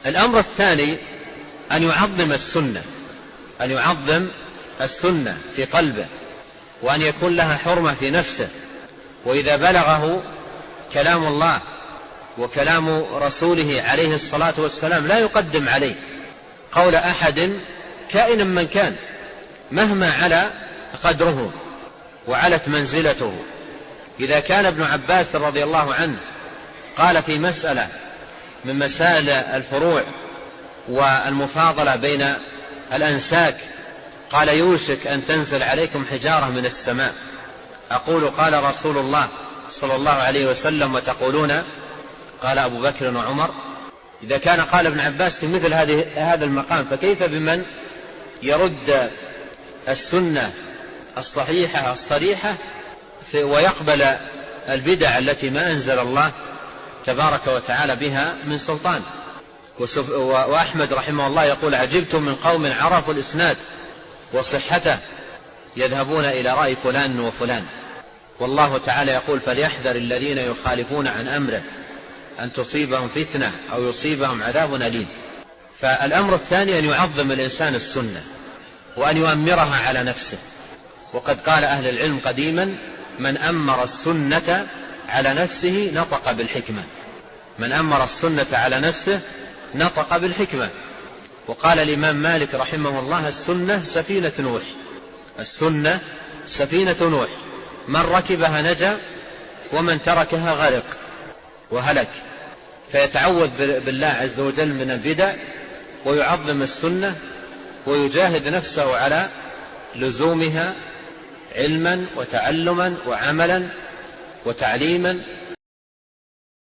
الأمر الثاني أن يعظم السنة في قلبه، وأن يكون لها حرمة في نفسه، وإذا بلغه كلام الله وكلام رسوله عليه الصلاة والسلام لا يقدم عليه قول أحد كائنا من كان مهما على قدره وعلت منزلته. إذا كان ابن عباس رضي الله عنه قال في مسألة من مسائل الفروع والمفاضلة بين الأنساك قال يوشك أن تنزل عليكم حجارة من السماء، أقول قال رسول الله صلى الله عليه وسلم وتقولون قال أبو بكر وعمر. إذا كان قال ابن عباس في مثل هذا المقام، فكيف بمن يرد السنة الصحيحة الصريحة ويقبل البدع التي ما أنزل الله تبارك وتعالى بها من سلطان. وأحمد رحمه الله يقول عجبت من قوم عرفوا الإسناد وصحته يذهبون إلى رأي فلان وفلان. والله تعالى يقول فليحذر الذين يخالفون عن أمره أن تصيبهم فتنة أو يصيبهم عذاب أليم. فالأمر الثاني أن يعظم الإنسان السنة وأن يؤمرها على نفسه. وقد قال أهل العلم قديما من أمر السنة على نفسه نطق بالحكمة. من أمر السنة على نفسه نطق بالحكمة. وقال الإمام مالك رحمه الله السنة سفينة نوح. السنة سفينة نوح، من ركبها نجا ومن تركها غرق وهلك. فيتعوذ بالله عز وجل من البدع ويعظم السنة ويجاهد نفسه على لزومها علما وتعلما وعملا وتعليما